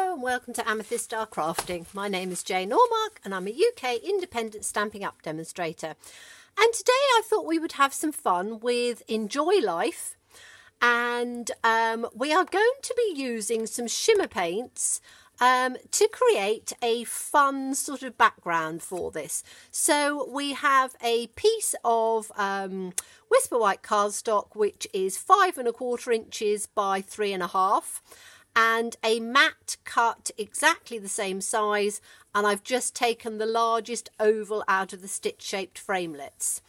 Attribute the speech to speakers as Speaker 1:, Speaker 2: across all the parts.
Speaker 1: Hello and welcome to Amethyst Star Crafting. My name is Jane Ormark and I'm a UK independent Stampin' Up demonstrator. And today I thought we would have some fun with Enjoy Life, and we are going to be using some shimmer paints to create a fun sort of background for this. So we have a piece of Whisper White cardstock, which is 5 1/4 inches by 3 1/2, and a mat cut exactly the same size, and I've just taken the largest oval out of the stitch shaped framelets.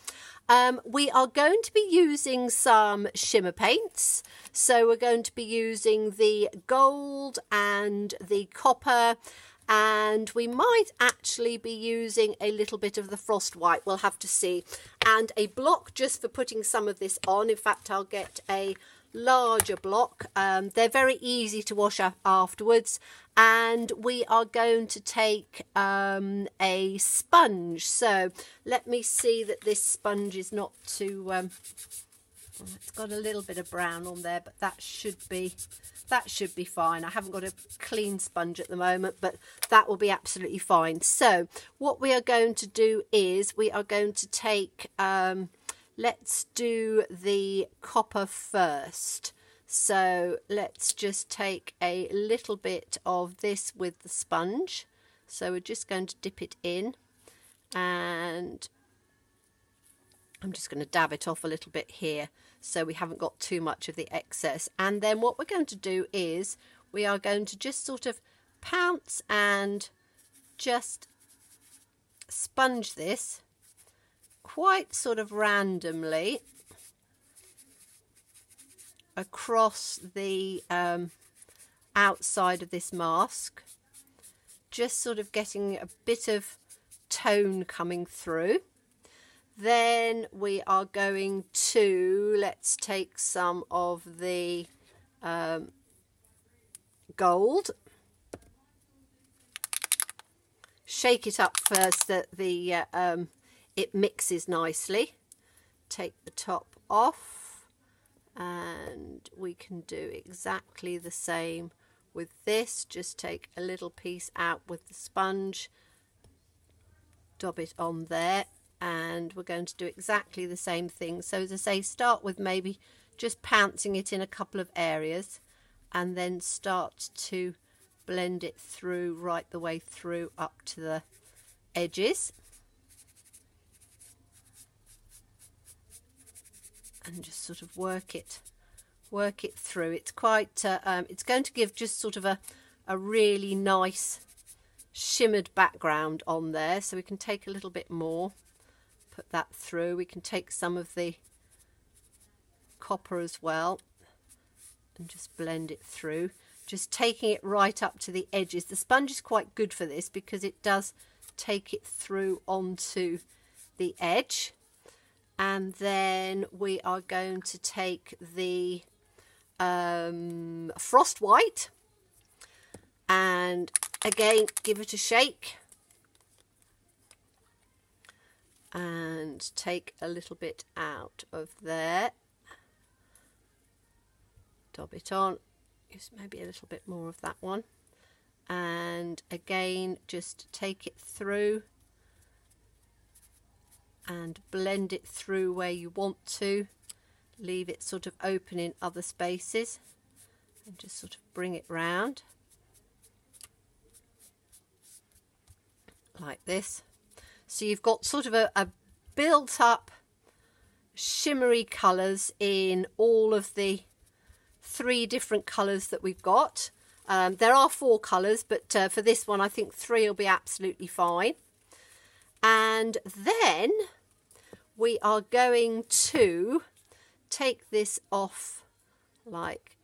Speaker 1: We are going to be using some shimmer paints, so we're going to be using the gold and the copper, and we might actually be using a little bit of the frost white, we'll have to see, and a block just for putting some of this on. In fact, I'll get a larger block. They're very easy to wash up afterwards, and we are going to take a sponge. So let me see that this sponge is not too it's got a little bit of brown on there, but that should be fine. I haven't got a clean sponge at the moment, but that will be absolutely fine. So what we are going to do is we are going to take let's do the copper first. So let's just take a little bit of this with the sponge. So we're just going to dip it in, and I'm just going to dab it off a little bit here so we haven't got too much of the excess. And then what we're going to do is we are going to just sort of pounce and just sponge this quite sort of randomly across the outside of this mask, just sort of getting a bit of tone coming through. Then we are going to, let's take some of the gold, shake it up first that the it mixes nicely. Take the top off, and we can do exactly the same with this. Just take a little piece out with the sponge, dab it on there, and we're going to do exactly the same thing. So as I say, start with maybe just pouncing it in a couple of areas, and then start to blend it through right the way through up to the edges. And just sort of work it through. It's quite it's going to give just sort of a really nice shimmered background on there. So we can take a little bit more, put that through. We can take some of the copper as well and just blend it through, just taking it right up to the edges. The sponge is quite good for this because it does take it through onto the edge. And then we are going to take the frost white and again give it a shake and take a little bit out of there, dab it on, use maybe a little bit more of that one, and again just take it through and blend it through where you want to. Leave it sort of open in other spaces and just sort of bring it round like this. So you've got sort of a built up shimmery colours in all of the 3 different colours that we've got. There are 4 colours, but for this one I think 3 will be absolutely fine. And then we are going to take this off like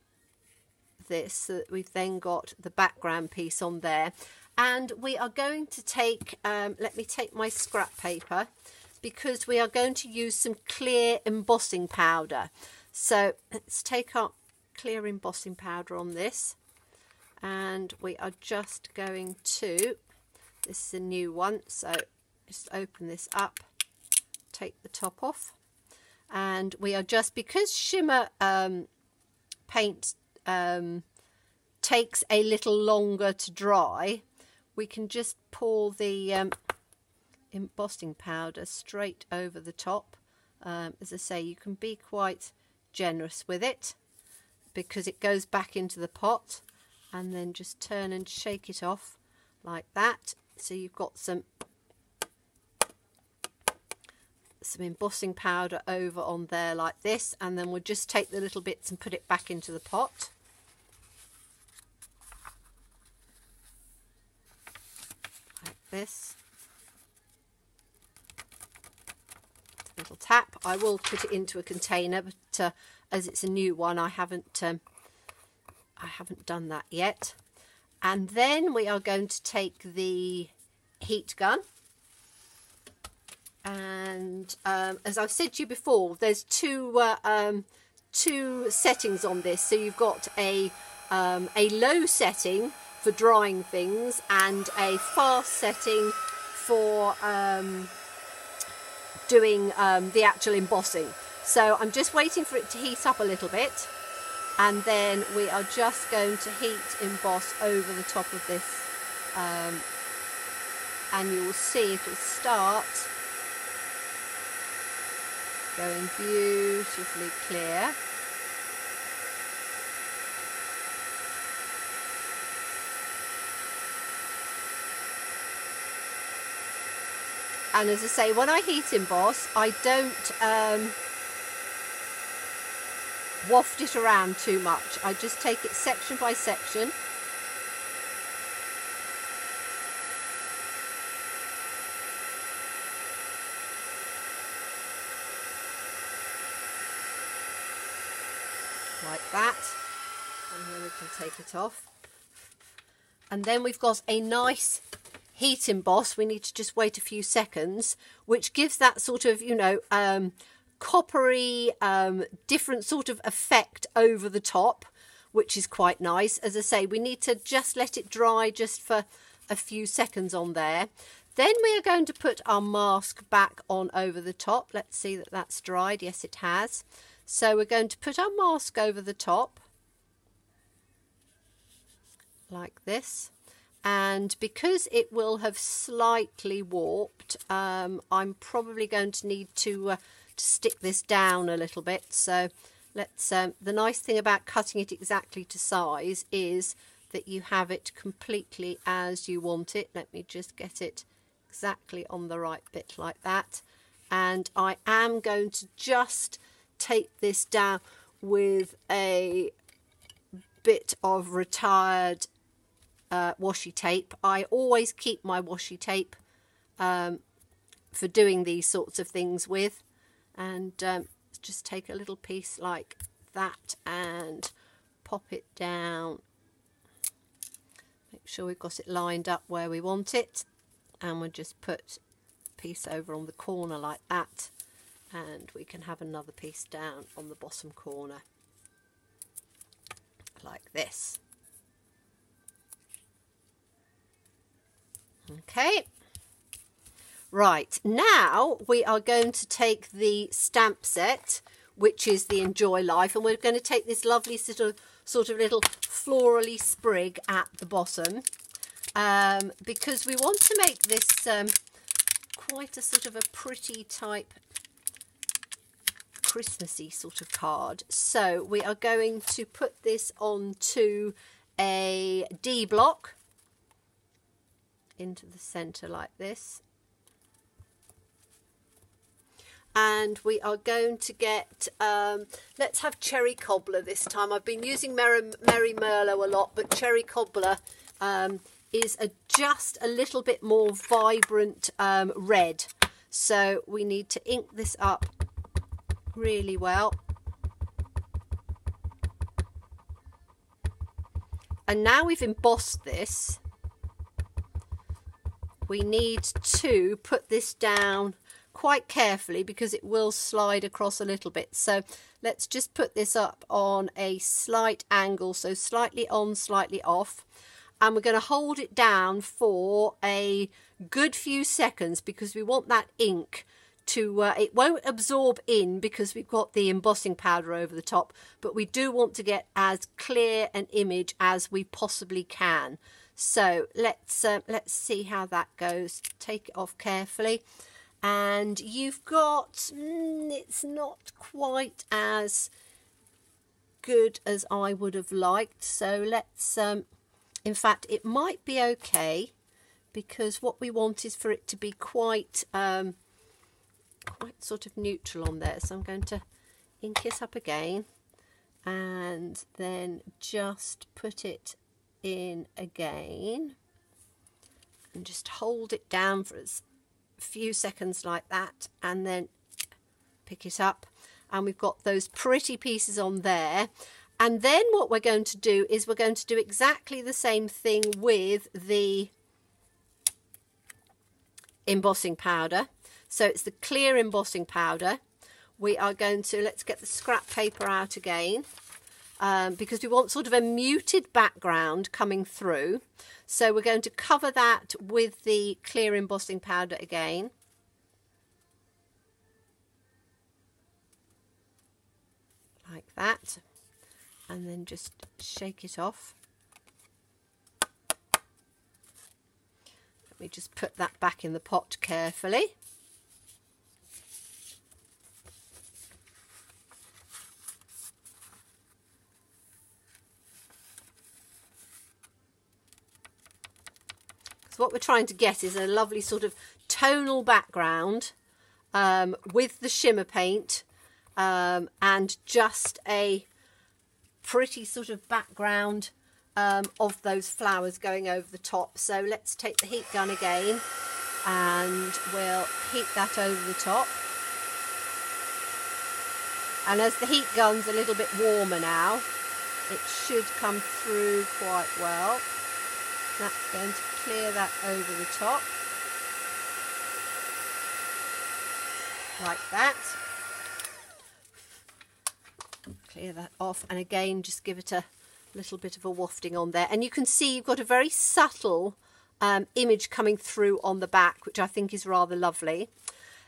Speaker 1: this so that we've then got the background piece on there. And we are going to take, let me take my scrap paper, because we are going to use some clear embossing powder. So let's take our clear embossing powder on this, and we are just going to, this is a new one, so just open this up, take the top off, and we are just, because shimmer paint takes a little longer to dry, we can just pour the embossing powder straight over the top. As I say, you can be quite generous with it because it goes back into the pot, and then just turn and shake it off like that. So you've got some embossing powder over on there like this, and then we'll just take the little bits and put it back into the pot. Like this. Little tap. I will put it into a container, but as it's a new one, I haven't done that yet. And then we are going to take the heat gun, and as I've said to you before, there's two settings on this. So you've got a low setting for drying things and a fast setting for doing the actual embossing. So I'm just waiting for it to heat up a little bit, and then we are just going to heat emboss over the top of this, and you will see it will start going beautifully clear. And as I say, when I heat emboss, I don't waft it around too much. I just take it section by section. Like that. And then we can take it off. And then we've got a nice heat emboss. We need to just wait a few seconds, which gives that sort of, you know, coppery, different sort of effect over the top, which is quite nice. As I say, we need to just let it dry just for a few seconds on there. Then we are going to put our mask back on over the top. Let's see that that's dried. Yes, it has. So we're going to put our mask over the top like this. And because it will have slightly warped, I'm probably going to need to stick this down a little bit. So let's. The nice thing about cutting it exactly to size is that you have it completely as you want it. Let me just get it exactly on the right bit like that. And I am going to just take this down with a bit of retired washi tape. I always keep my washi tape for doing these sorts of things with, and just take a little piece like that and pop it down. Make sure we've got it lined up where we want it, and we'll just put a piece over on the corner like that, and we can have another piece down on the bottom corner like this. Okay, right, now we are going to take the stamp set, which is the Enjoy Life, and we're going to take this lovely sort of little florally sprig at the bottom, because we want to make this quite a sort of a pretty type Christmassy sort of card. So we are going to put this onto a D block into the center like this, and we are going to get let's have Cherry Cobbler this time. I've been using Merry Merlot a lot, but Cherry Cobbler is just a little bit more vibrant red, so we need to ink this up really well. And now we've embossed this, we need to put this down quite carefully because it will slide across a little bit. So let's just put this up on a slight angle, so slightly on, slightly off, and we're going to hold it down for a good few seconds because we want that ink to, it won't absorb in because we've got the embossing powder over the top, but we do want to get as clear an image as we possibly can. So let's see how that goes. Take it off carefully. And you've got, it's not quite as good as I would have liked. So let's, in fact, it might be okay, because what we want is for it to be quite sort of neutral on there. So I'm going to ink it up again and then just put it in again and just hold it down for a few seconds like that, and then pick it up, and we've got those pretty pieces on there. And then what we're going to do is we're going to do exactly the same thing with the embossing powder. So it's the clear embossing powder. We are going to, let's get the scrap paper out again, because we want sort of a muted background coming through. So we're going to cover that with the clear embossing powder again. Like that. And then just shake it off. Let me just put that back in the pot carefully. So what we're trying to get is a lovely sort of tonal background with the shimmer paint and just a pretty sort of background of those flowers going over the top. So let's take the heat gun again and we'll heat that over the top. And as the heat gun's a little bit warmer now, it should come through quite well. That's going to clear that over the top. Like that. Clear that off, and again just give it a little bit of a wafting on there, and you can see you've got a very subtle image coming through on the back, which I think is rather lovely.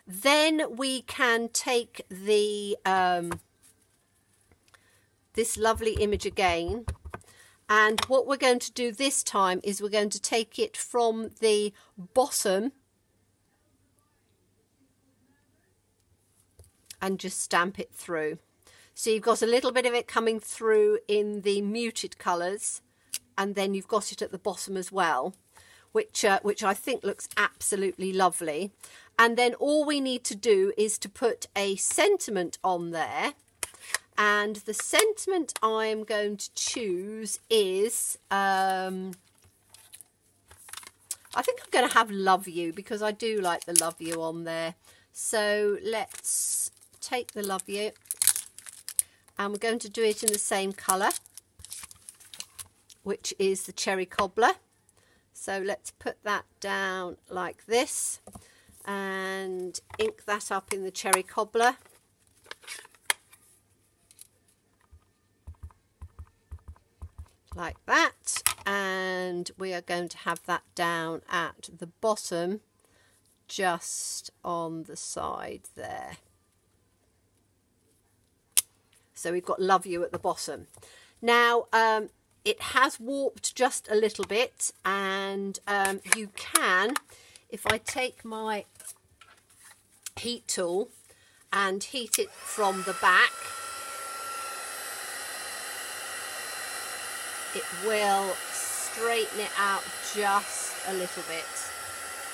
Speaker 1: Then we can take the this lovely image again, and what we're going to do this time is we're going to take it from the bottom and just stamp it through. So you've got a little bit of it coming through in the muted colours, and then you've got it at the bottom as well, which I think looks absolutely lovely. And then all we need to do is to put a sentiment on there, and the sentiment I'm going to choose is, I think I'm going to have love you, because I do like the love you on there. So let's take the love you. And we're going to do it in the same colour, which is the cherry cobbler. So let's put that down like this and ink that up in the cherry cobbler. Like that. And we are going to have that down at the bottom, just on the side there. So we've got love you at the bottom. Now it has warped just a little bit, and you can, if I take my heat tool and heat it from the back, it will straighten it out just a little bit.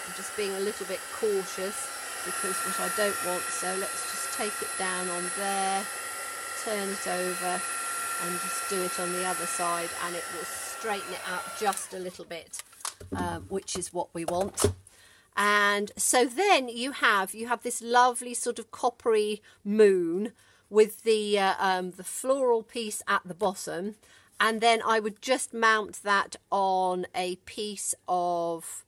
Speaker 1: I'm just being a little bit cautious because what I don't want, so let's just take it down on there, turn it over and just do it on the other side, and it will straighten it out just a little bit, which is what we want. And so then you have this lovely sort of coppery moon with the floral piece at the bottom, and then I would just mount that on a piece of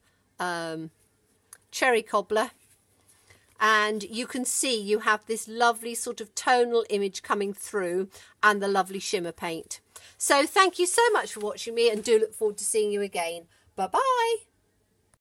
Speaker 1: cherry cobbler. And you can see you have this lovely sort of tonal image coming through and the lovely shimmer paint. So thank you so much for watching me, and do look forward to seeing you again. Bye bye.